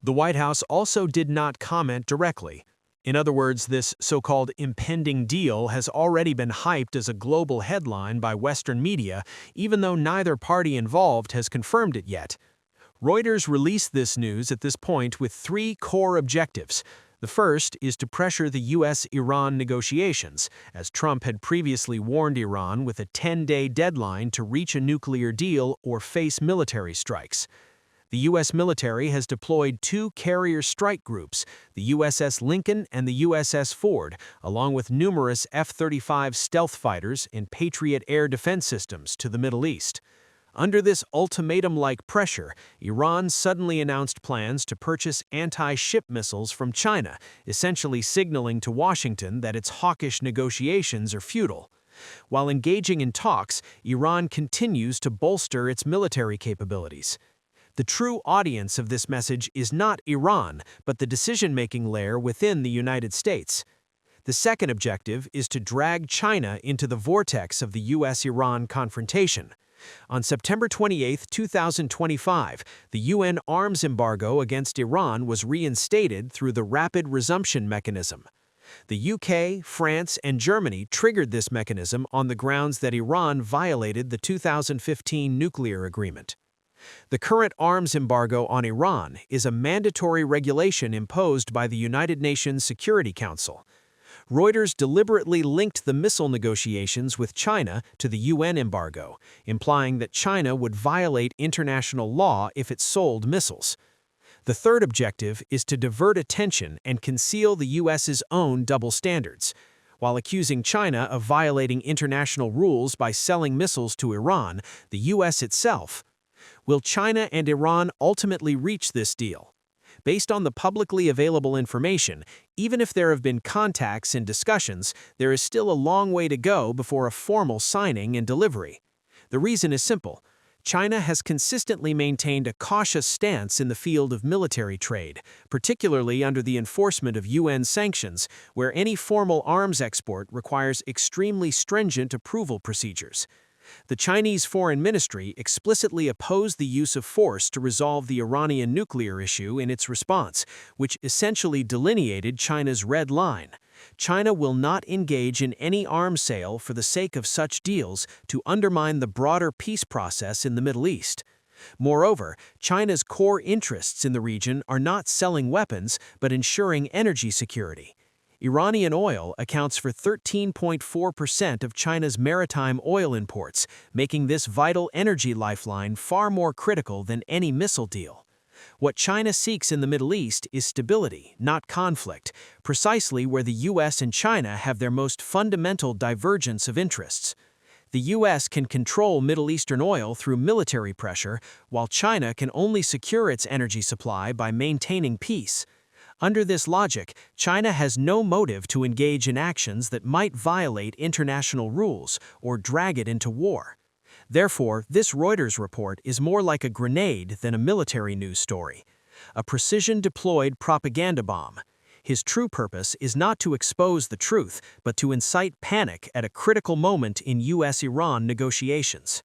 The White House also did not comment directly. In other words, this so-called impending deal has already been hyped as a global headline by Western media, even though neither party involved has confirmed it yet. Reuters released this news at this point with three core objectives. The first is to pressure the U.S.-Iran negotiations, as Trump had previously warned Iran with a 10-day deadline to reach a nuclear deal or face military strikes. The U.S. military has deployed two carrier strike groups, the USS Lincoln and the USS Ford, along with numerous F-35 stealth fighters and Patriot air defense systems to the Middle East. Under this ultimatum-like pressure, Iran suddenly announced plans to purchase anti-ship missiles from China, essentially signaling to Washington that its hawkish negotiations are futile. While engaging in talks, Iran continues to bolster its military capabilities. The true audience of this message is not Iran, but the decision-making layer within the United States. The second objective is to drag China into the vortex of the U.S.-Iran confrontation. On September 28, 2025, the UN arms embargo against Iran was reinstated through the rapid resumption mechanism. The UK, France, and Germany triggered this mechanism on the grounds that Iran violated the 2015 nuclear agreement. The current arms embargo on Iran is a mandatory regulation imposed by the United Nations Security Council. Reuters deliberately linked the missile negotiations with China to the UN embargo, implying that China would violate international law if it sold missiles. The third objective is to divert attention and conceal the U.S.'s own double standards. While accusing China of violating international rules by selling missiles to Iran, the U.S. itself. Will China and Iran ultimately reach this deal? Based on the publicly available information, even if there have been contacts and discussions, there is still a long way to go before a formal signing and delivery. The reason is simple. China has consistently maintained a cautious stance in the field of military trade, particularly under the enforcement of UN sanctions, where any formal arms export requires extremely stringent approval procedures. The Chinese Foreign Ministry explicitly opposed the use of force to resolve the Iranian nuclear issue in its response, which essentially delineated China's red line. China will not engage in any arms sale for the sake of such deals to undermine the broader peace process in the Middle East. Moreover, China's core interests in the region are not selling weapons, but ensuring energy security. Iranian oil accounts for 13.4% of China's maritime oil imports, making this vital energy lifeline far more critical than any missile deal. What China seeks in the Middle East is stability, not conflict, precisely where the U.S. and China have their most fundamental divergence of interests. The U.S. can control Middle Eastern oil through military pressure, while China can only secure its energy supply by maintaining peace. Under this logic, China has no motive to engage in actions that might violate international rules or drag it into war. Therefore, this Reuters report is more like a grenade than a military news story, a precision-deployed propaganda bomb. His true purpose is not to expose the truth, but to incite panic at a critical moment in U.S.-Iran negotiations.